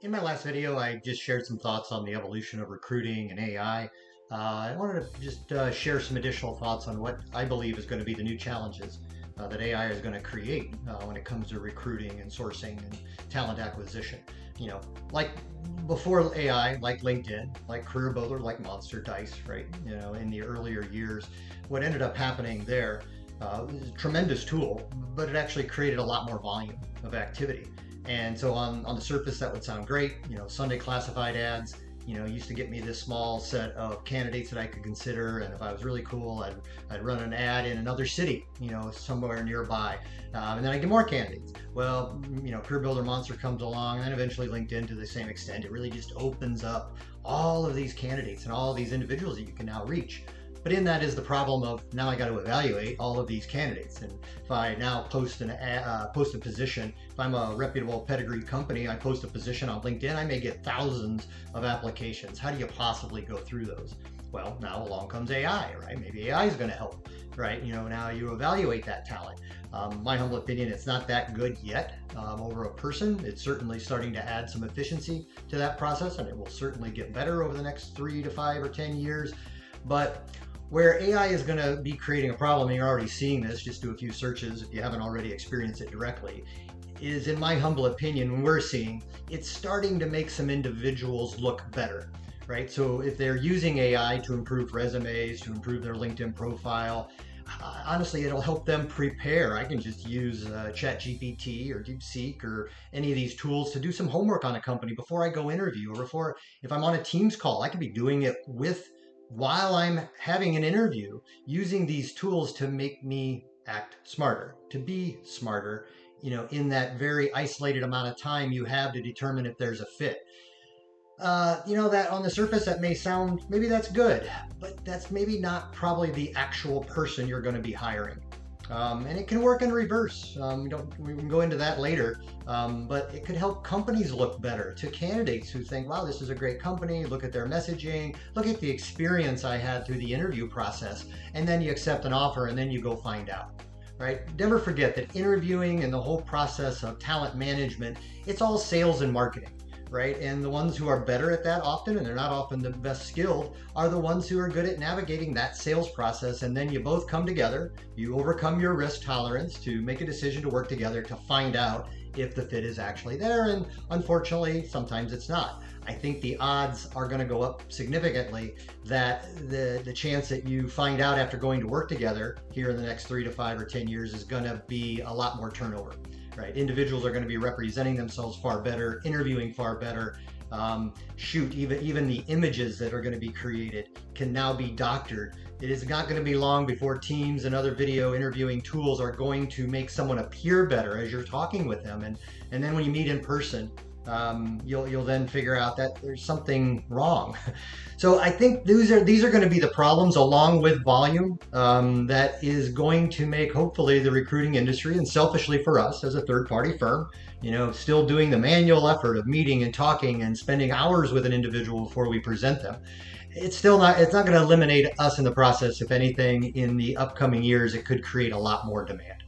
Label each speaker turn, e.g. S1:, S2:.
S1: In my last video, I just shared some thoughts on the evolution of recruiting and AI. I wanted to just share some additional thoughts on what I believe is going to be the new challenges that AI is going to create when it comes to recruiting and sourcing and talent acquisition. You know, like before AI, like LinkedIn, like Career Builder, like Monster, Dice, right? In the earlier years, what ended up happening there was a tremendous tool, but it actually created a lot more volume of activity. And so on the surface, that would sound great. Sunday classified ads, used to get me this small set of candidates that I could consider. And if I was really cool, I'd run an ad in another city, somewhere nearby. And then I get more candidates. Well, Career Builder Monster comes along, and then eventually LinkedIn to the same extent. It really just opens up all of these candidates and all of these individuals that you can now reach. But in that is the problem of now I got to evaluate all of these candidates. And if I now post a position, if I'm a reputable pedigree company, I post a position on LinkedIn, I may get thousands of applications. How do you possibly go through those? Well, now along comes AI, right? Maybe AI is going to help, right? Now you evaluate that talent. My humble opinion, it's not that good yet over a person. It's certainly starting to add some efficiency to that process, and it will certainly get better over the next 3 to 5 or 10 years. But where AI is going to be creating a problem, and you're already seeing this, just do a few searches if you haven't already experienced it directly, is in my humble opinion, when we're seeing, it's starting to make some individuals look better, right? So if they're using AI to improve resumes, to improve their LinkedIn profile, honestly, it'll help them prepare. I can just use ChatGPT or DeepSeek or any of these tools to do some homework on a company before I go interview, or if I'm on a Teams call, I could be doing it while I'm having an interview, using these tools to make me act smarter, to be smarter, in that very isolated amount of time you have to determine if there's a fit. That on the surface, that may sound, maybe that's good, but that's maybe not probably the actual person you're going to be hiring. And it can work in reverse. We can go into that later, but it could help companies look better to candidates who think, wow, this is a great company. Look at their messaging. Look at the experience I had through the interview process. And then you accept an offer, and then you go find out. Right? Never forget that interviewing and the whole process of talent management, it's all sales and marketing. Right? And the ones who are better at that often, and they're not often the best skilled, are the ones who are good at navigating that sales process. And then you both come together, you overcome your risk tolerance to make a decision to work together to find out if the fit is actually there. And unfortunately, sometimes it's not. I think the odds are going to go up significantly that the chance that you find out after going to work together here in the next 3 to 5 or 10 years is going to be a lot more turnover. Right? Individuals are going to be representing themselves far better, interviewing far better. Even the images that are going to be created can now be doctored. It is not going to be long before Teams and other video interviewing tools are going to make someone appear better as you're talking with them. And then when you meet in person, you'll then figure out that there's something wrong. So I think these are going to be the problems, along with volume, that is going to make hopefully the recruiting industry, and selfishly for us as a third-party firm, still doing the manual effort of meeting and talking and spending hours with an individual before we present them. It's not going to eliminate us in the process. If anything, in the upcoming years, it could create a lot more demand.